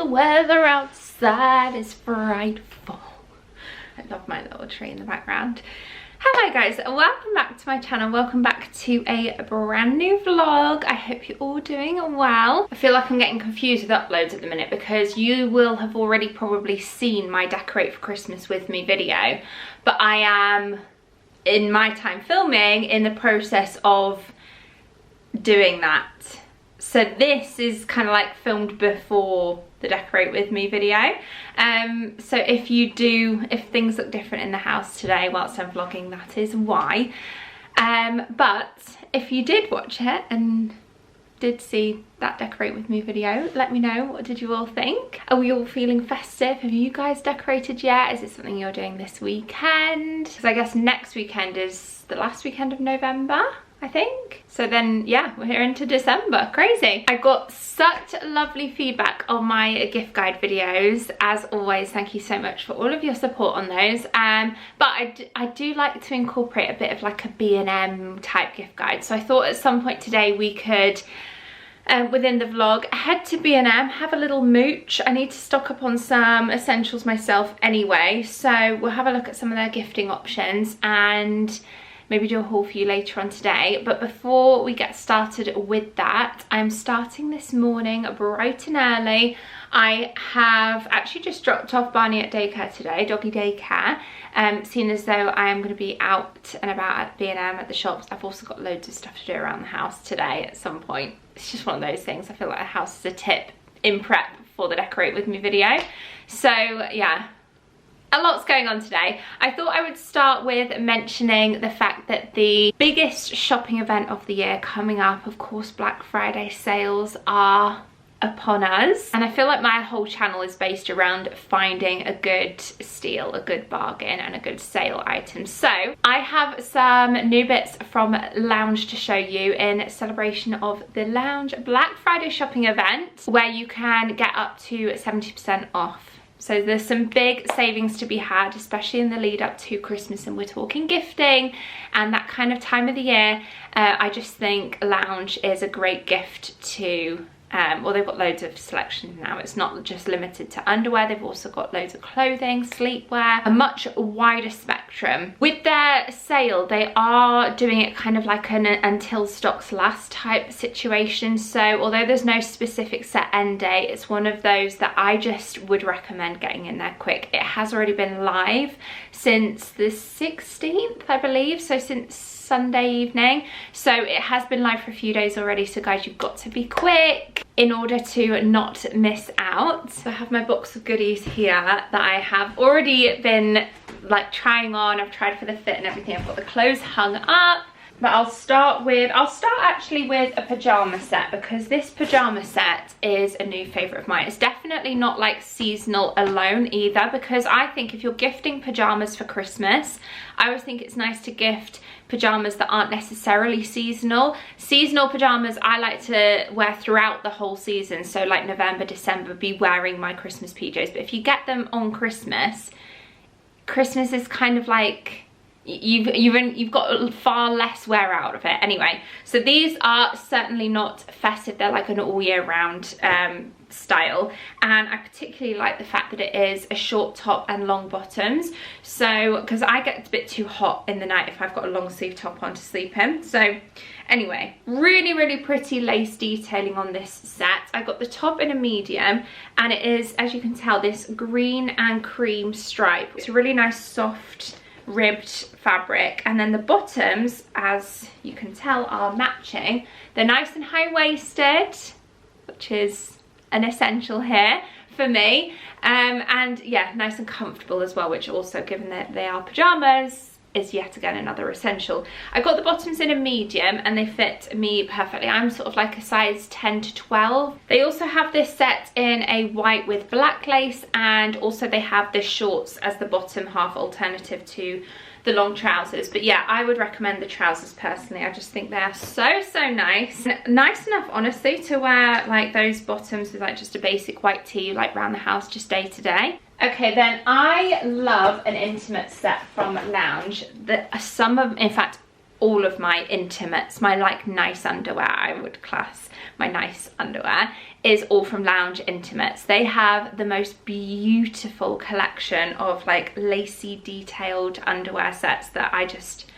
weather outside is frightful. I love my little tree in the background. Hello guys, welcome back to my channel. Welcome back to a brand new vlog. I hope you're all doing well. I feel like I'm getting confused with uploads at the minute because you will have already probably seen my Decorate for Christmas with me video, but I am, in my time filming, in the process of doing that. So this is kind of like filmed before the Decorate with me video. So if things look different in the house today whilst I'm vlogging, that is why. But if you did watch it and did see that Decorate with me video, let me know, what did you all think? Are we all feeling festive? Have you guys decorated yet? Is it something you're doing this weekend? Because I guess next weekend is the last weekend of November, I think. So then, yeah, we're into December. Crazy. I got such lovely feedback on my gift guide videos. As always, thank you so much for all of your support on those. But I do like to incorporate a bit of like a B&M type gift guide. So I thought at some point today we could, within the vlog, head to B&M, have a little mooch. I need to stock up on some essentials myself anyway. So we'll have a look at some of their gifting options and maybe do a haul for you later on today. But before we get started with that, I'm starting this morning bright and early. I have actually just dropped off Barney at daycare today, doggy daycare, seeing as though I am going to be out and about at B&M at the shops. I've also got loads of stuff to do around the house today at some point. It's just one of those things. I feel like a house is a tip in prep for the Decorate with me video. So yeah, a lot's going on today. I thought I would start with mentioning the fact that the biggest shopping event of the year coming up, of course, Black Friday sales are upon us. And I feel like my whole channel is based around finding a good steal, a good bargain and a good sale item. So I have some new bits from Lounge to show you in celebration of the Lounge Black Friday shopping event, where you can get up to 70% off. So there's some big savings to be had, especially in the lead up to Christmas, and we're talking gifting and that kind of time of the year. I just think Lounge is a great gift to, well, they've got loads of selection now. It's not just limited to underwear. They've also got loads of clothing, sleepwear, a much wider spectrum. With their sale, they are doing it kind of like an until stocks last type situation. So although there's no specific set end date, it's one of those that I just would recommend getting in there quick. It has already been live since the 16th, I believe. So since Sunday evening, so it has been live for a few days already. So guys, you've got to be quick in order to not miss out. So I have my box of goodies here that I have already been like trying on. I've tried for the fit and everything. I've got the clothes hung up, but I'll start actually with a pajama set, because this pajama set is a new favorite of mine. It's definitely not like seasonal alone either, because I think if you're gifting pajamas for Christmas, I always think it's nice to gift pajamas that aren't necessarily seasonal. Seasonal pajamas I like to wear throughout the whole season, so like November, December, be wearing my Christmas PJs. But if you get them on Christmas is kind of like you've got far less wear out of it anyway. So these are certainly not festive. They're like an all year round style, and I particularly like the fact that it is a short top and long bottoms, so because I get a bit too hot in the night if I've got a long sleeve top on to sleep in. So anyway, really pretty lace detailing on this set. I got the top in a medium, and it is, as you can tell, this green and cream stripe. It's a really nice soft ribbed fabric, and then the bottoms, as you can tell, are matching. They're nice and high-waisted, which is an essential here for me, and yeah, nice and comfortable as well, which also, given that they are pajamas, is yet again another essential. I got the bottoms in a medium and they fit me perfectly. I'm sort of like a size 10 to 12. They also have this set in a white with black lace, and also they have the shorts as the bottom half alternative to the long trousers. But yeah, I would recommend the trousers personally. I just think they're so nice. Nice enough, honestly, to wear like those bottoms with like just a basic white tee, like around the house, just day to day. Okay, then I love an intimate set from Lounge. In fact, all of my intimates, my like nice underwear, I would class my nice underwear, is all from Lounge Intimates. They have the most beautiful collection of like lacy detailed underwear sets that I just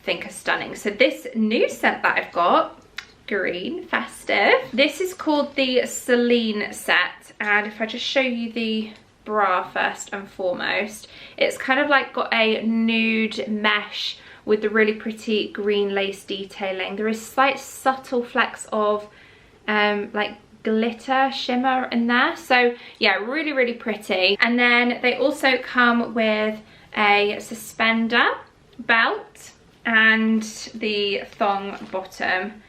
think are stunning. So this new set that I've got, green, festive, this is called the Celine set, and if I just show you the bra first and foremost, it's kind of like got a nude mesh with the really pretty green lace detailing. There is slight subtle flecks of like glitter shimmer in there, so yeah, really really pretty. And then they also come with a suspender belt and the thong bottom,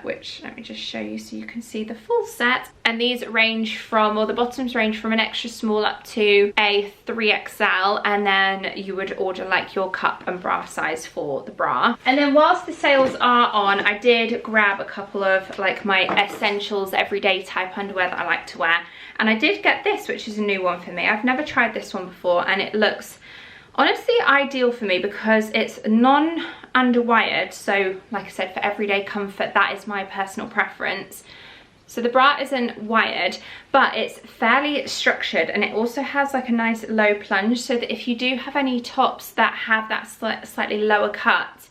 which let me just show you so you can see the full set. And these range from, or the bottoms range from an extra small up to a 3XL, and then you would order like your cup and bra size for the bra. And then whilst the sales are on, I did grab a couple of like my essentials everyday type underwear that I like to wear, and I did get this, which is a new one for me. I've never tried this one before, and it looks honestly ideal for me because it's non-underwired, so like I said, for everyday comfort, that is my personal preference. So the bra isn't wired, but it's fairly structured, and it also has like a nice low plunge, so that if you do have any tops that have that slightly lower cut,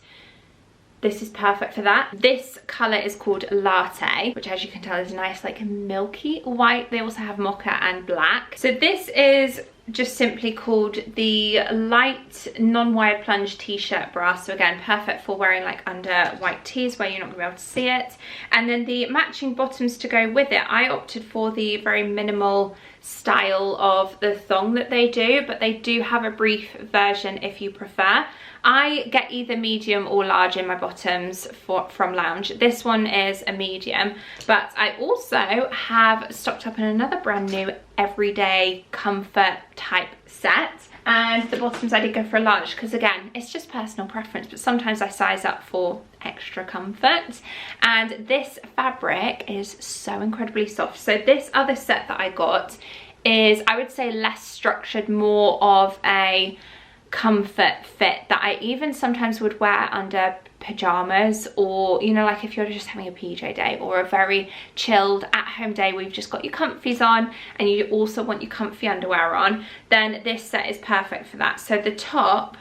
this is perfect for that. This colour is called Latte, which as you can tell is nice like milky white. They also have mocha and black. So this is just simply called the light non-wired plunge t-shirt bra, so again perfect for wearing like under white tees where you're not going to be able to see it. And then the matching bottoms to go with it, I opted for the very minimal style of the thong that they do, but they do have a brief version if you prefer. I get either medium or large in my bottoms from Lounge. This one is a medium, but I also have stocked up on another brand new everyday comfort type set, and the bottoms I did go for a large because again, it's just personal preference, but sometimes I size up for extra comfort. And this fabric is so incredibly soft. So this other set that I got is, I would say, less structured, more of a comfort fit that I even sometimes would wear under pajamas, or you know, like if you're just having a PJ day or a very chilled at home day where you've just got your comfies on and you also want your comfy underwear on, then this set is perfect for that. So the top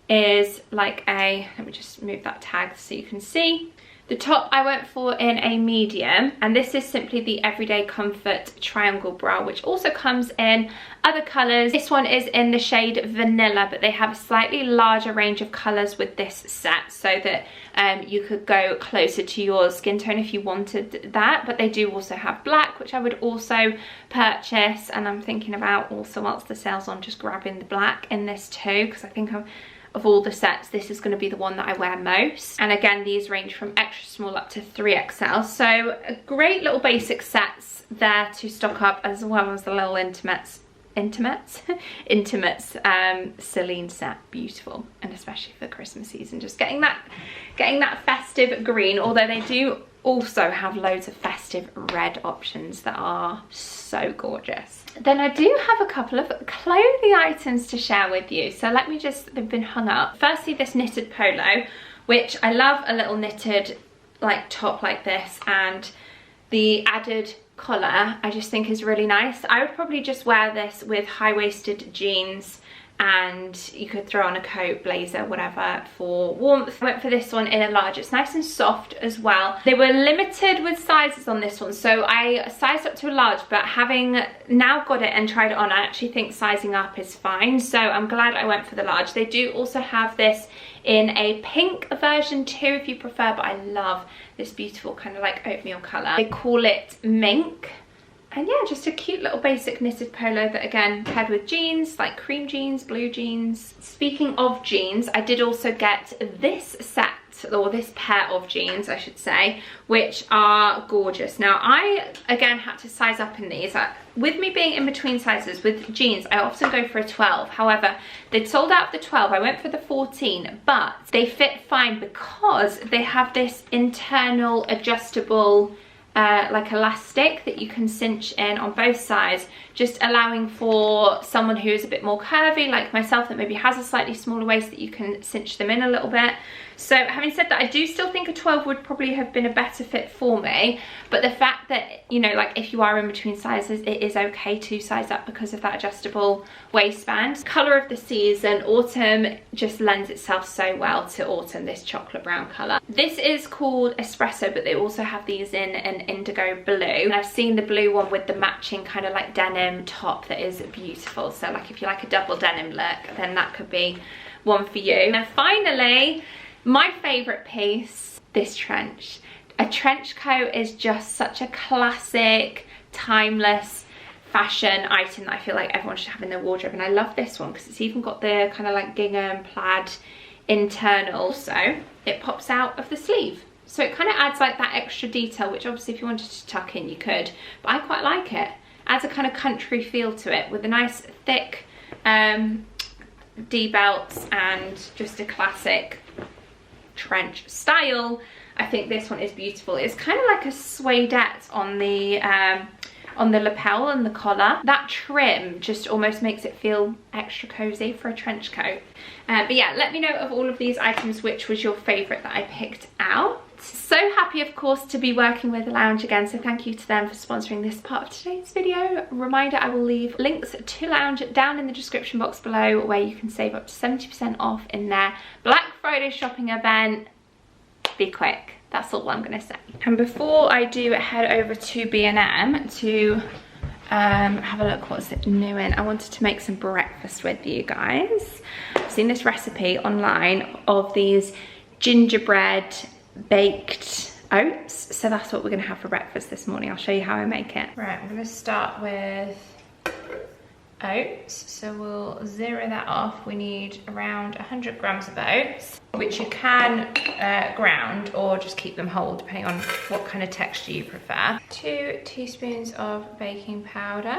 is like a, let me just move that tag so you can see. The top I went for in a medium, and this is simply the Everyday Comfort triangle bra, which also comes in other colours. This one is in the shade Vanilla, but they have a slightly larger range of colours with this set, so that you could go closer to your skin tone if you wanted that. But they do also have black, which I would also purchase, and I'm thinking about also, whilst the sale's on, just grabbing the black in this too, because I think of all the sets, this is going to be the one that I wear most. And again, these range from extra small up to 3XL. So a great little basic sets there to stock up, as well as the little intimates Celine set. Beautiful, and especially for the Christmas season, just getting that festive green, although they do also have loads of festive red options that are so gorgeous. Then I do have a couple of clothing items to share with you, so let me just, they've been hung up. Firstly, this knitted polo, which I love a little knitted like top like this, and the added collar I just think is really nice. I would probably just wear this with high-waisted jeans, and you could throw on a coat, blazer, whatever for warmth. I went for this one in a large. It's nice and soft as well. They were limited with sizes on this one, so I sized up to a large, but having now got it and tried it on, I actually think sizing up is fine, so I'm glad I went for the large. They do also have this in a pink version too if you prefer, but I love this beautiful kind of like oatmeal colour. They call it mink. And yeah, just a cute little basic knitted polo that again paired with jeans, like cream jeans, blue jeans. Speaking of jeans, I did also get this set, or this pair of jeans I should say, which are gorgeous. Now I again had to size up in these. With me being in between sizes with jeans, I often go for a 12. However, they'd sold out the 12. I went for the 14, but they fit fine because they have this internal adjustable like elastic that you can cinch in on both sides, just allowing for someone who is a bit more curvy like myself that maybe has a slightly smaller waist, that you can cinch them in a little bit. So having said that, I do still think a 12 would probably have been a better fit for me, but the fact that, you know, like if you are in between sizes, it is okay to size up because of that adjustable waistband. Colour of the season, autumn just lends itself so well to autumn, this chocolate brown colour. This is called Espresso, but they also have these in an indigo blue, and I've seen the blue one with the matching kind of like denim top that is beautiful. So like if you like a double denim look, then that could be one for you. And finally, my favourite piece, this trench. A trench coat is just such a classic, timeless fashion item that I feel like everyone should have in their wardrobe, and I love this one because it's even got the kind of like gingham plaid internal, so it pops out of the sleeve. So it kind of adds like that extra detail, which obviously if you wanted to tuck in you could, but I quite like it. Adds a kind of country feel to it with a nice thick D-belts and just a classic trench style. I think this one is beautiful. It's kind of like a suedette on the lapel and the collar. That trim just almost makes it feel extra cozy for a trench coat. But yeah, let me know of all of these items which was your favourite that I picked out. So happy, of course, to be working with Lounge again, so thank you to them for sponsoring this part of today's video. Reminder, I will leave links to Lounge down in the description box below where you can save up to 70% off in their Black Friday shopping event. Be quick, that's all I'm gonna say. And before I do head over to B&M to have a look what's new in, I wanted to make some breakfast with you guys. I've seen this recipe online of these gingerbread baked oats, so that's what we're gonna have for breakfast this morning. I'll show you how I make it. Right, I'm gonna start with oats, so we'll zero that off. We need around 100 grams of oats, which you can ground or just keep them whole depending on what kind of texture you prefer. 2 teaspoons of baking powder.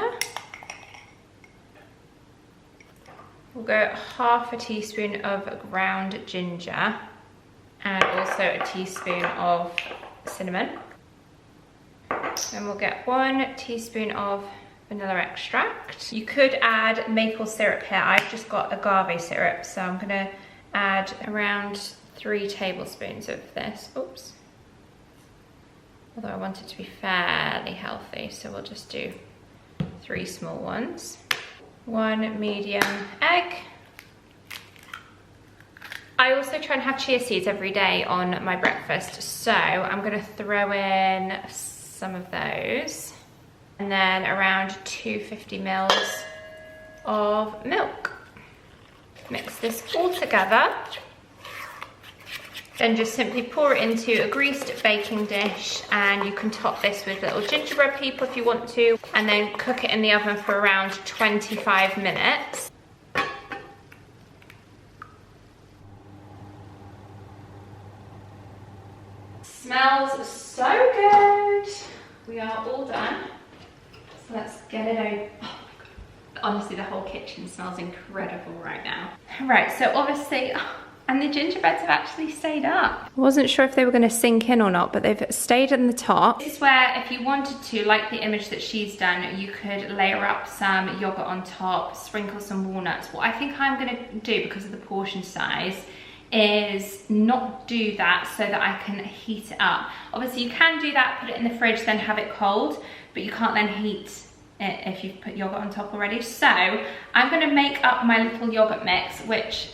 We'll go half a teaspoon of ground ginger, and also a teaspoon of cinnamon. Then we'll get 1 teaspoon of vanilla extract. You could add maple syrup here. I've just got agave syrup, so I'm gonna add around 3 tablespoons of this. Oops. Although I want it to be fairly healthy, so we'll just do 3 small ones. 1 medium egg. I also try and have chia seeds every day on my breakfast, so I'm gonna throw in some of those. And then around 250 mils of milk. Mix this all together. Then just simply pour it into a greased baking dish, and you can top this with little gingerbread people if you want to, and then cook it in the oven for around 25 minutes. Smells so good. We are all done. So let's get it over. Oh my God. Honestly, the whole kitchen smells incredible right now. Right, so obviously, and the gingerbreads have actually stayed up. I wasn't sure if they were going to sink in or not, but they've stayed in the top. This is where, if you wanted to, like the image that she's done, you could layer up some yogurt on top, sprinkle some walnuts. What I think I'm going to do, because of the portion size, is not do that so that I can heat it up. Obviously you can do that, put it in the fridge, then have it cold, but you can't then heat it if you've put yogurt on top already. So I'm gonna make up my little yogurt mix, which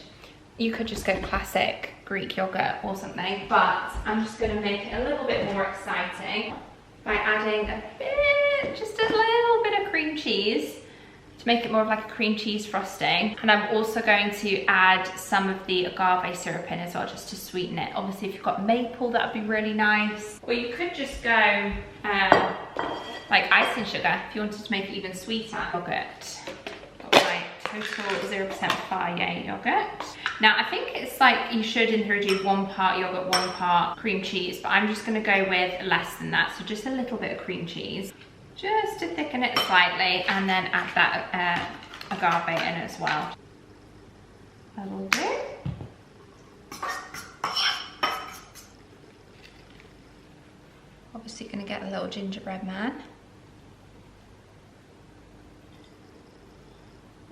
you could just go classic Greek yogurt or something, but I'm just gonna make it a little bit more exciting by adding a bit, just a little bit of cream cheese to make it more of like a cream cheese frosting. And I'm also going to add some of the agave syrup in as well, just to sweeten it. Obviously if you've got maple, that would be really nice. Or you could just go like icing sugar if you wanted to make it even sweeter. Yogurt, got my total 0% Fage yogurt. Now I think it's like you should in here do 1 part yogurt, 1 part cream cheese, but I'm just gonna go with less than that, so just a little bit of cream cheese, just to thicken it slightly, and then add that agave in as well. That'll do. Obviously gonna get a little gingerbread man.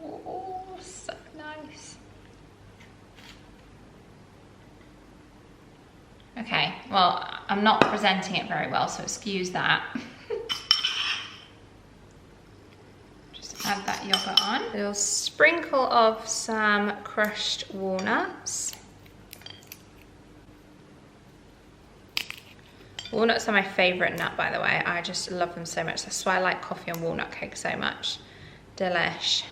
Oh, so nice. well, I'm not presenting it very well, so excuse that. Just add that yogurt on. A little sprinkle of some crushed walnuts. Walnuts are my favourite nut, by the way. I just love them so much. That's why I like coffee and walnut cake so much. Delish.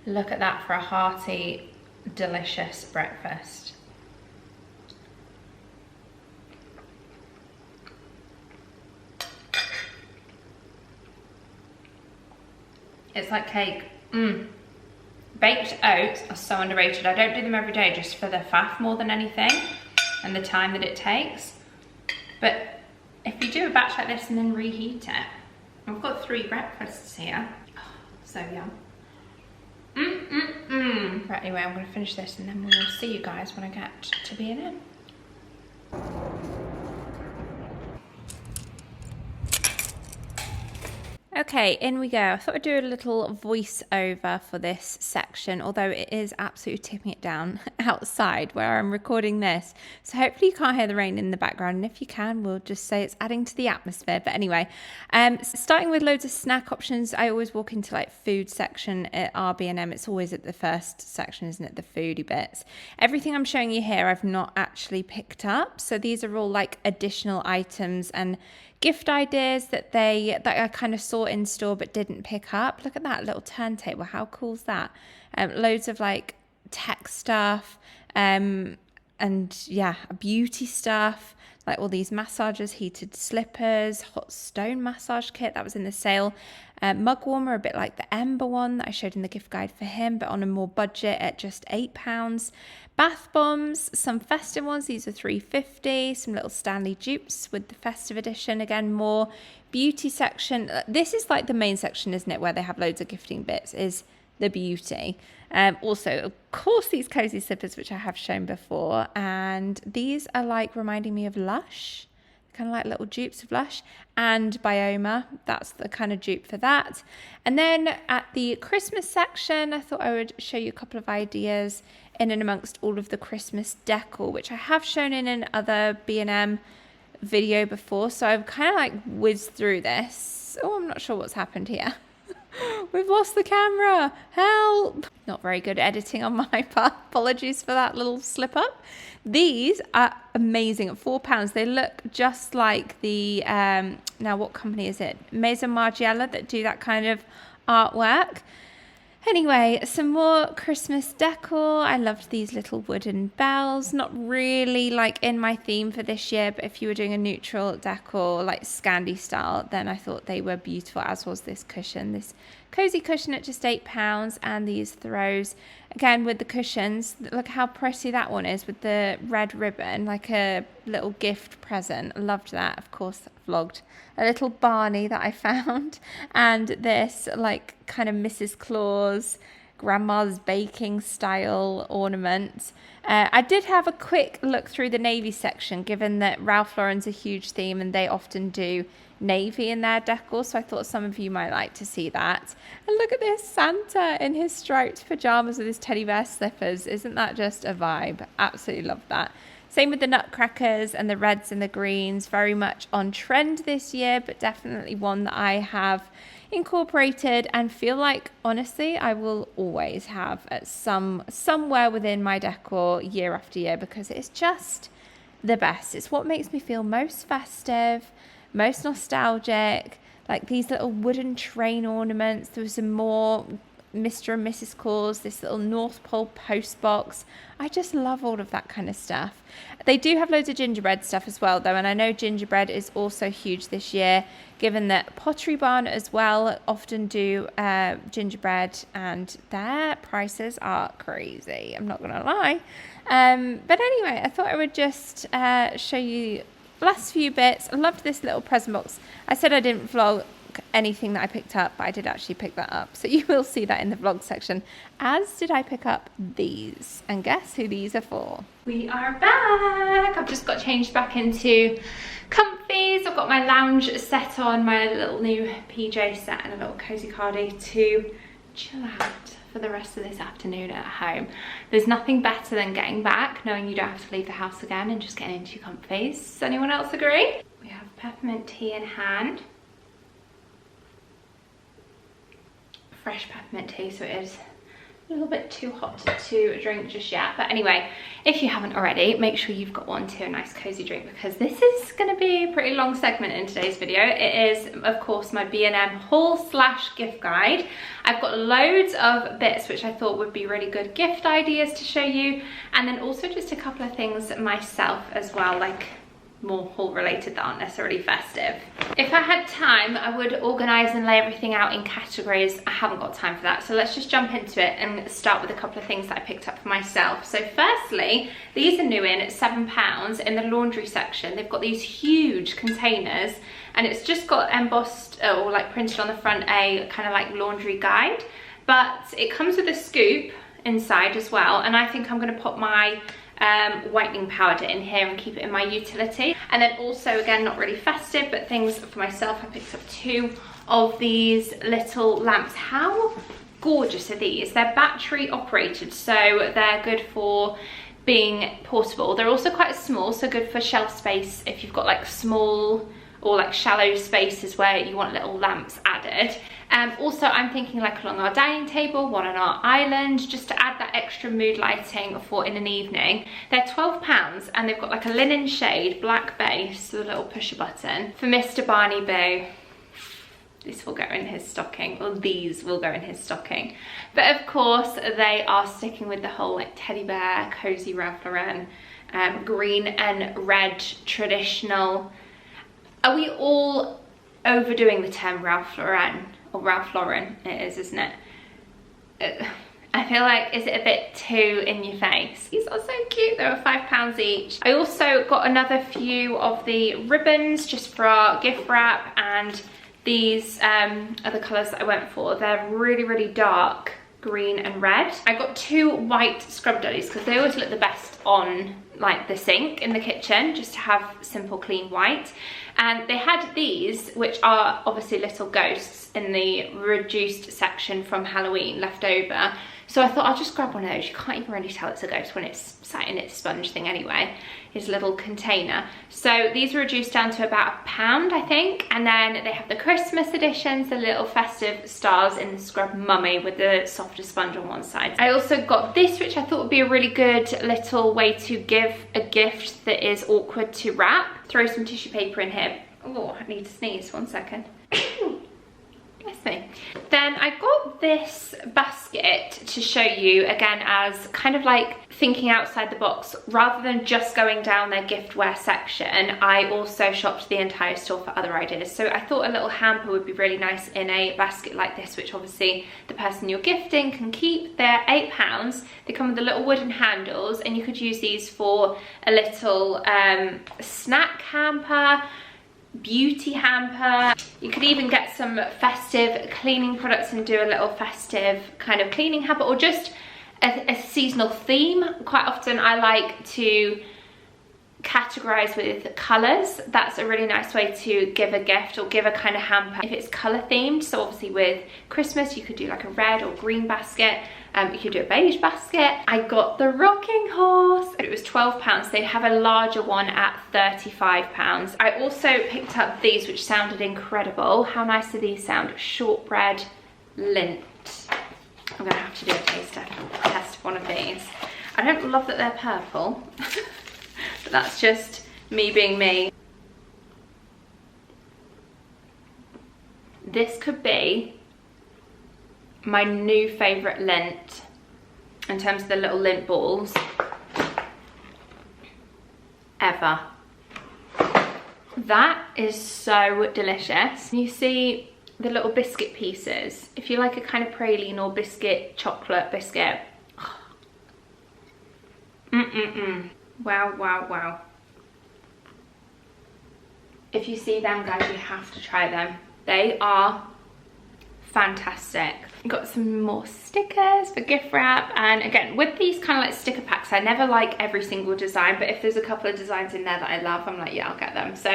Look at that for a hearty, delicious breakfast. It's like cake. Baked oats are so underrated. I don't do them every day just for the faff more than anything and the time that it takes. But if you do a batch like this and then reheat it, I've got 3 breakfasts here. Oh, so yum. Right, anyway, I'm going to finish this and then we'll see you guys when I get to B&M. Okay, in we go. I thought I'd do a little voiceover for this section, although it is absolutely tipping it down outside where I'm recording this. So hopefully you can't hear the rain in the background, and if you can, we'll just say it's adding to the atmosphere. But anyway, starting with loads of snack options. I always walk into like food section at our B&M. It's always at the first section, isn't it? The foodie bits. Everything I'm showing you here, I've not actually picked up. So these are all like additional items and gift ideas that I kind of saw in store but didn't pick up. Look at that little turntable. How cool is that? Loads of like tech stuff and yeah, beauty stuff, like all these massagers, heated slippers, hot stone massage kit that was in the sale, mug warmer, a bit like the Ember one that I showed in the gift guide for him, but on a more budget at just £8. Bath bombs, some festive ones, these are $3.50. Some little Stanley dupes with the festive edition. Again, more beauty section. This is like the main section, isn't it, where they have loads of gifting bits, is the beauty. Also, of course, these cozy slippers, which I have shown before, and these are like reminding me of Lush, kind of like little dupes of Lush, and Bioma. That's the kind of dupe for that. And then at the Christmas section, I thought I would show you a couple of ideas in and amongst all of the Christmas decor, which I have shown in another B&M video before. So I've kind of like whizzed through this. Oh, I'm not sure what's happened here. We've lost the camera. Help! Not very good editing on my part. Apologies for that little slip up. These are amazing at £4. They look just like the, now what company is it? Maison Margiela that do that kind of artwork. Anyway, some more Christmas decor. I loved these little wooden bells. Not really like in my theme for this year, but if you were doing a neutral decor, like Scandi style, then I thought they were beautiful, as was this cushion. This cozy cushion at just £8, and these throws. Again, with the cushions, look how pretty that one is with the red ribbon, like a little gift present. Loved that. Of course, vlogged a little Barney that I found, and this like kind of Mrs. Claus grandma's baking style ornament. I did have a quick look through the navy section, given that Ralph Lauren's a huge theme and they often do navy in their decor, so I thought some of you might like to see that. And look at this Santa in his striped pajamas with his teddy bear slippers. Isn't that just a vibe? Absolutely love that. Same with the nutcrackers and the reds and the greens, very much on trend this year, but definitely one that I have incorporated and feel like, honestly, I will always have at somewhere within my decor year after year, because it's just the best. It's what makes me feel most festive, most nostalgic. Like these little wooden train ornaments. There was some more Mr. and Mrs. Claus, this little North Pole post box. I just love all of that kind of stuff. They do have loads of gingerbread stuff as well though, and I know gingerbread is also huge this year, given that Pottery Barn as well often do gingerbread, and their prices are crazy, I'm not gonna lie. But anyway, I thought I would just show you last few bits. I loved this little present box. I said I didn't vlog anything that I picked up, but I did actually pick that up, so you will see that in the vlog section, as did I pick up these, and guess who these are for? We are back. I've just got changed back into comfies. I've got my lounge set on, my little new PJ set, and a little cozy cardi to chill out for the rest of this afternoon at home. There's nothing better than getting back, knowing you don't have to leave the house again and just getting into your comfies. Does anyone else agree? We have peppermint tea in hand. Fresh peppermint tea, so it is a little bit too hot to drink just yet. But anyway, if you haven't already, make sure you've got one too, a nice cozy drink, because this is going to be a pretty long segment in today's video. It is, of course, my B&M haul / gift guide. I've got loads of bits which I thought would be really good gift ideas to show you, and then also just a couple of things myself as well, like more haul related that aren't necessarily festive. If I had time, I would organise and lay everything out in categories. I haven't got time for that, so let's just jump into it and start with a couple of things that I picked up for myself. So firstly, these are new in at £7 in the laundry section. They've got these huge containers, and it's just got embossed or like printed on the front a kind of like laundry guide, but it comes with a scoop inside as well, and I think I'm going to put my whitening powder in here and keep it in my utility. And then also, again, not really festive, but things for myself, I picked up 2 of these little lamps. How gorgeous are these? They're battery operated, so they're good for being portable. They're also quite small, so good for shelf space if you've got like small or like shallow spaces where you want little lamps added. Also, I'm thinking like along our dining table, one on our island, just to add that extra mood lighting for in an evening. They're £12, and they've got like a linen shade, black base with a little pusher button for Mr. Barney Boo. This will go in his stocking, or these will go in his stocking. But of course, they are sticking with the whole like teddy bear, cozy Ralph Lauren, green and red traditional. Are we all overdoing the term Ralph Lauren? Or Ralph Lauren, it is, isn't it? I feel like, is it a bit too in your face? These are so cute. They were £5 each. I also got another few of the ribbons just for our gift wrap, and these are the colours that I went for. They're really, really dark green and red. I got 2 white scrub daddies because they always look the best on like the sink in the kitchen, just to have simple clean white. And they had these, which are obviously little ghosts, in the reduced section from Halloween left over. So I thought I'll just grab one of those. You can't even really tell it's a ghost when it's sat in its sponge thing anyway, his little container. So these were reduced down to about £1, I think. And then they have the Christmas editions, the little festive stars in the scrub mummy with the softer sponge on one side. I also got this, which I thought would be a really good little way to give a gift that is awkward to wrap. Throw some tissue paper in here. Oh, I need to sneeze, 1 second. Bless me. Then I got this basket to show you, again, as kind of like thinking outside the box. Rather than just going down their giftware section, I also shopped the entire store for other ideas. So I thought a little hamper would be really nice in a basket like this, which obviously the person you're gifting can keep. They're £8. They come with the little wooden handles, and you could use these for a little snack hamper, beauty hamper. You could even get some festive cleaning products and do a little festive kind of cleaning hamper, or just a seasonal theme. Quite often I like to categorize with colors. That's a really nice way to give a gift or give a kind of hamper if it's color themed. So obviously with Christmas you could do like a red or green basket. You could do a beige basket. I got the rocking horse. It was £12. They have a larger one at £35. I also picked up these, which sounded incredible. How nice do these sound? Shortbread lint. I'm gonna have to do a taste test of one of these. I don't love that they're purple, but that's just me being me. This could be my new favourite lint in terms of the little lint balls ever. That is so delicious. You see the little biscuit pieces. If you like a kind of praline or biscuit, chocolate biscuit. Wow, wow, wow. If you see them, guys, you have to try them. They are fantastic. Got some more stickers for gift wrap, and again with these kind of like sticker packs, I never like every single design, but if there's a couple of designs in there that I love, I'm like, yeah, I'll get them. So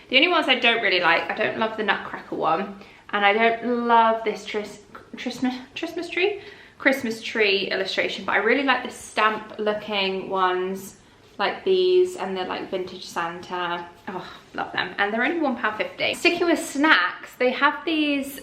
the only ones I don't really like, I don't love the nutcracker one, and I don't love this Christmas tree, Christmas tree illustration, but I really like the stamp looking ones like these, and they're like vintage Santa. Oh, love them. And they're only £1.50. Sticking with snacks, they have these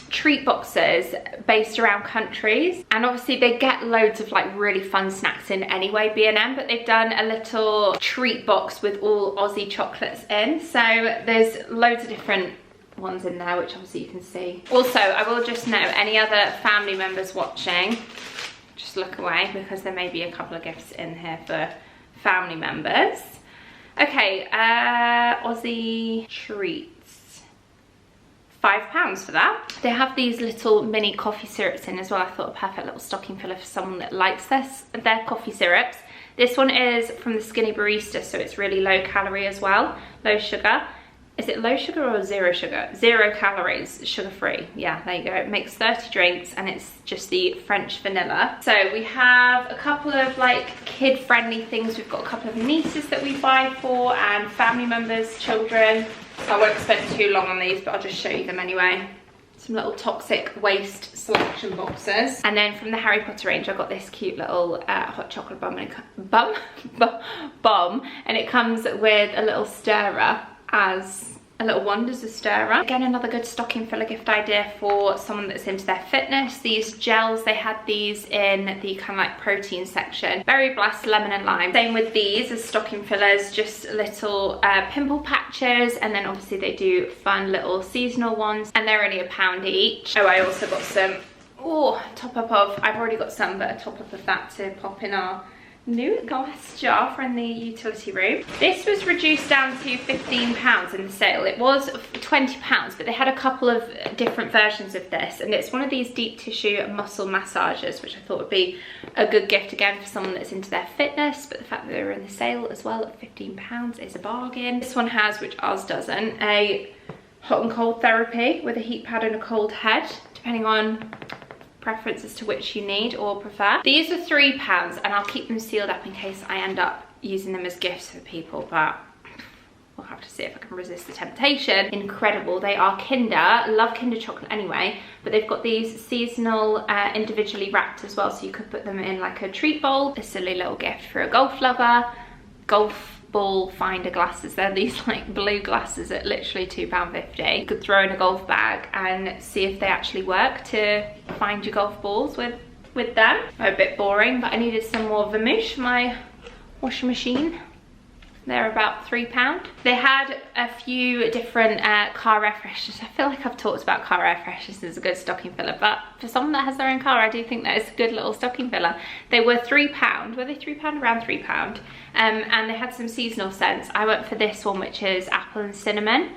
treat boxes based around countries, and obviously they get loads of like really fun snacks in anyway, B&M, but they've done a little treat box with all Aussie chocolates in. So there's loads of different ones in there, which obviously you can see. Also, I will just note, any other family members watching, just look away, because there may be a couple of gifts in here for family members. Okay, Aussie treats, £5 for that. They have these little mini coffee syrups in as well. I thought a perfect little stocking filler for someone that likes their coffee syrups. This one is from the Skinny Barista, so it's really low calorie as well, low sugar. Is it low sugar or zero sugar? 0 calories, sugar free. Yeah, there you go. It makes 30 drinks, and it's just the French vanilla. So we have a couple of like kid friendly things. We've got a couple of nieces that we buy for, and family members, children. So I won't spend too long on these, but I'll just show you them anyway. Some little toxic waste selection boxes. And then from the Harry Potter range, I got this cute little hot chocolate bomb, and and it comes with a little stirrer as a little wand as a stirrer. Again, another good stocking filler gift idea for someone that's into their fitness. These gels, they had these in the kind of like protein section. Berry blast, lemon and lime. Same with these as stocking fillers, just little pimple patches, and then obviously they do fun little seasonal ones, and they're only £1 each. Oh, I also got some, top up of, I've already got some, but a top up of that to pop in our new glass jar from the utility room. This was reduced down to £15 in the sale. It was £20, but they had a couple of different versions of this, and it's one of these deep tissue muscle massagers, which I thought would be a good gift again for someone that's into their fitness, but the fact that they were in the sale as well at £15 is a bargain. This one has, which ours doesn't, a hot and cold therapy with a heat pad and a cold head, depending on preference as to which you need or prefer. These are £3, and I'll keep them sealed up in case I end up using them as gifts for people, but we'll have to see if I can resist the temptation. Incredible. They are Kinder. Love Kinder chocolate anyway, but they've got these seasonal individually wrapped as well, so you could put them in like a treat bowl. A silly little gift for a golf lover. Golf ball finder glasses. They're these like blue glasses at literally £2.50. You could throw in a golf bag and see if they actually work to find your golf balls with them. They're a bit boring, but I needed some more vermouth for my washing machine. They're about £3. They had a few different car air fresheners. I feel like I've talked about car air fresheners as a good stocking filler, but for someone that has their own car, I do think that is a good little stocking filler. They were £3. Were they £3? Around £3. And they had some seasonal scents. I went for this one, which is apple and cinnamon.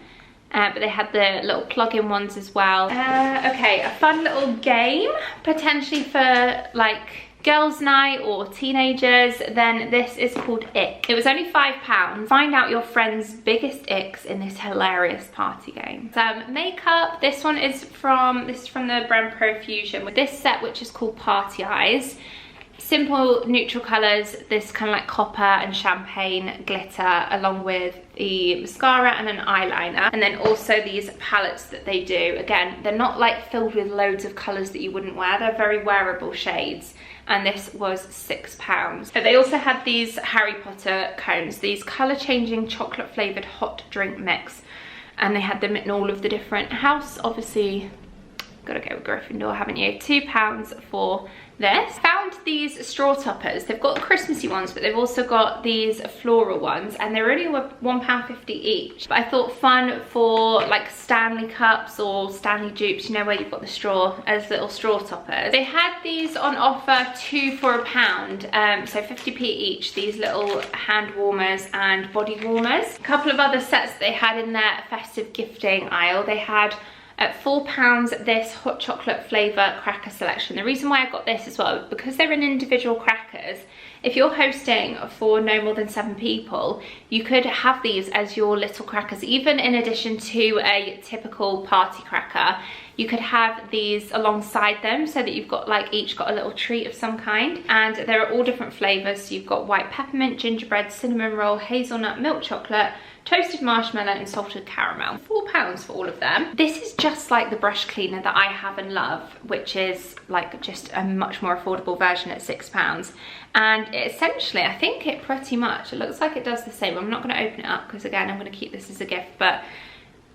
But they had the little plug-in ones as well. Okay, a fun little game, potentially for like girls' night or teenagers. Then this is called Ick. It was only £5. Find out your friend's biggest icks in this hilarious party game. Some makeup. This is from the brand Profusion with this set, which is called Party Eyes. Simple neutral colours, this kind of like copper and champagne glitter, along with the mascara and an eyeliner, and then also these palettes that they do. Again, they're not like filled with loads of colours that you wouldn't wear, they're very wearable shades, and this was £6. But they also had these Harry Potter cones, these colour changing chocolate flavoured hot drink mix, and they had them in all of the different house. Obviously gotta go with Gryffindor, haven't you? £2 for this. Found these straw toppers. They've got Christmassy ones, but they've also got these floral ones, and they're only £1.50 each. But I thought fun for like Stanley cups or Stanley dupes, you know, where you've got the straw as little straw toppers. They had these on offer 2 for £1, so 50p each, these little hand warmers and body warmers. A couple of other sets that they had in their festive gifting aisle. They had at £4 this hot chocolate flavour cracker selection. The reason why I got this as well, because they're in individual crackers, if you're hosting for no more than 7 people, you could have these as your little crackers, even in addition to a typical party cracker. You could have these alongside them so that you've got like each got a little treat of some kind, and there are all different flavors. So you've got white peppermint, gingerbread, cinnamon roll, hazelnut, milk chocolate, toasted marshmallow and salted caramel. £4 for all of them. This is just like the brush cleaner that I have and love, which is like just a much more affordable version at £6. And essentially, I think it pretty much, it looks like it does the same. I'm not going to open it up because again, I'm going to keep this as a gift, but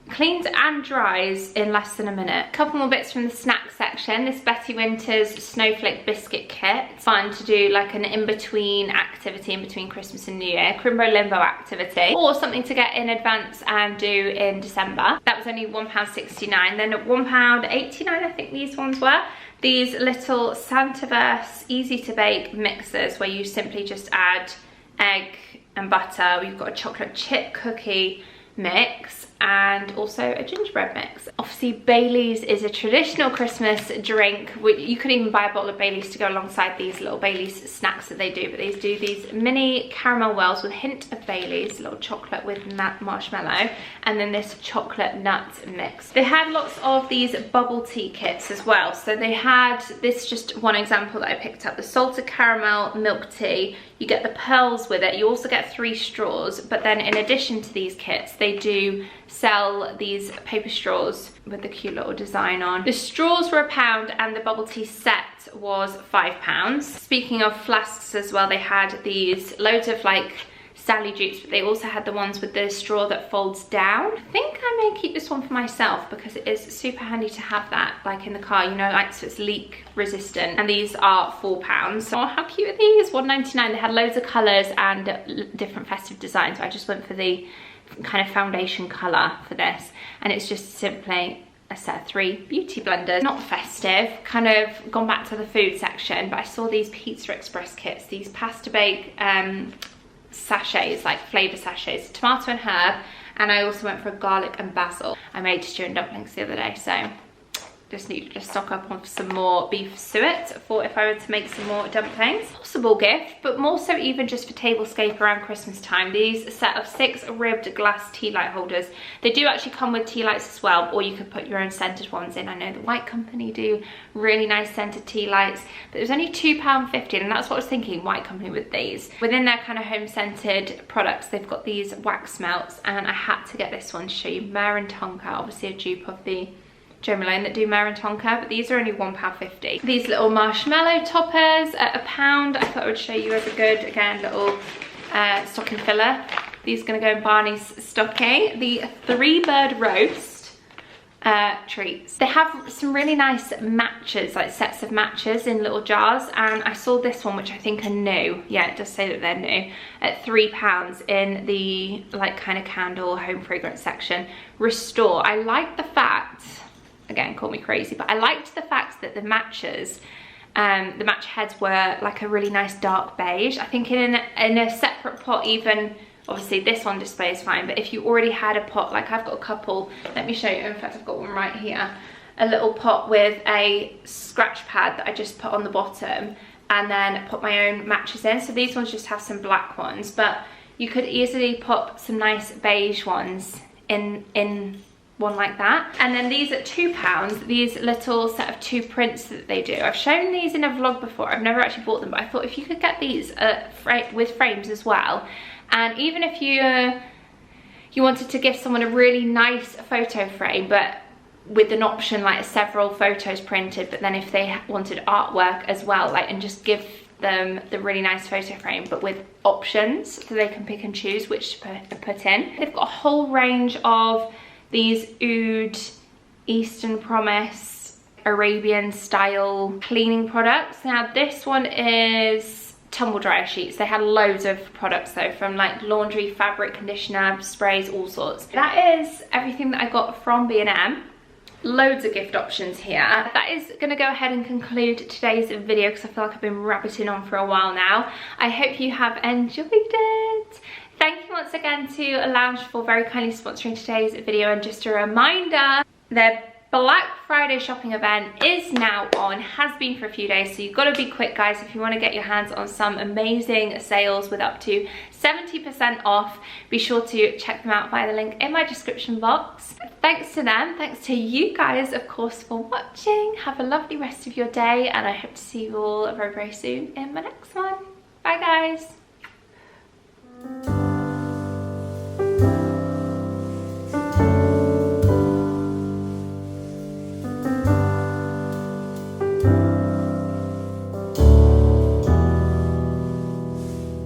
cleans and dries in less than a minute. A couple more bits from the snack section. This Betty Winter's Snowflake Biscuit Kit. It's fun to do like an in-between activity in between Christmas and New Year. Crimbo Limbo activity. Or something to get in advance and do in December. That was only £1.69. Then at £1.89 I think these ones were. These little Santaverse easy to bake mixers where you simply just add egg and butter. We've got a chocolate chip cookie mix and also a gingerbread mix. Obviously Bailey's is a traditional Christmas drink. You could even buy a bottle of Bailey's to go alongside these little Bailey's snacks that they do, but they do these mini caramel wells with a hint of Bailey's, little chocolate with nut marshmallow, and then this chocolate nut mix. They had lots of these bubble tea kits as well. So they had this, just one example that I picked up, the salted caramel milk tea. You get the pearls with it. You also get 3 straws, but then in addition to these kits, they do sell these paper straws with the cute little design on. The straws were £1 and the bubble tea set was £5. Speaking of flasks as well, they had these loads of like Sally dupes, but they also had the ones with the straw that folds down. I think I may keep this one for myself because it is super handy to have that like in the car, you know, like so it's leak resistant. And these are £4. So how cute are these? £1.99. They had loads of colours and different festive designs. So I just went for the kind of foundation colour for this, and it's just simply a set of 3 beauty blenders. Not festive, kind of gone back to the food section, but I saw these Pizza Express kits, these pasta bake sachets, like flavour sachets, tomato and herb, and I also went for garlic and basil. I made stew and dumplings the other day, so just need to stock up on some more beef suet for if I were to make some more dumplings. Possible gift, but more so even just for tablescape around Christmas time. These set of 6 ribbed glass tea light holders. They do actually come with tea lights as well, or you could put your own scented ones in. I know the White Company do really nice scented tea lights, but it was only £2.50, and that's what I was thinking, White Company with these. Within their kind of home scented products, they've got these wax melts, and I had to get this one to show you. Mare and Tonka, obviously a dupe of the Jo Malone that do Mare and Tonka, but these are only £1.50. These little marshmallow toppers at £1. I thought I would show you as a good, again, little stocking filler. These are going to go in Barney's stocking. The 3-bird roast treats. They have some really nice matches, like sets of matches in little jars, and I saw this one, which I think are new. Yeah, it does say that they're new, at £3 in the like kind of candle home fragrance section. Restore. I like the fact, again, call me crazy, but I liked the fact that the matches, the match heads were like a really nice dark beige. I think in a separate pot, even, obviously this one displays fine, but if you already had a pot, like I've got a couple, let me show you, in fact I've got one right here, a little pot with a scratch pad that I just put on the bottom and then put my own matches in. So these ones just have some black ones, but you could easily put some nice beige ones in one like that. And then these at £2, these little set of 2 prints that they do. I've shown these in a vlog before. I've never actually bought them, but I thought if you could get these with frames as well, and even if you wanted to give someone a really nice photo frame, but with an option like several photos printed, but then if they wanted artwork as well, like, and just give them the really nice photo frame, but with options so they can pick and choose which to put in. They've got a whole range of these Oud Eastern Promise Arabian style cleaning products. Now this one is tumble dryer sheets. They had loads of products though, from like laundry, fabric conditioner, sprays, all sorts. That is everything that I got from B&M. Loads of gift options here. That is going to go ahead and conclude today's video because I feel like I've been rabbiting on for a while now. I hope you have enjoyed it. Thank you once again to Lounge for very kindly sponsoring today's video, and just a reminder, their Black Friday shopping event is now on, has been for a few days, so you've got to be quick, guys, if you want to get your hands on some amazing sales with up to 70% off. Be sure to check them out via the link in my description box. Thanks to them, thanks to you guys, of course, for watching. Have a lovely rest of your day, and I hope to see you all very, very soon in my next one. Bye, guys.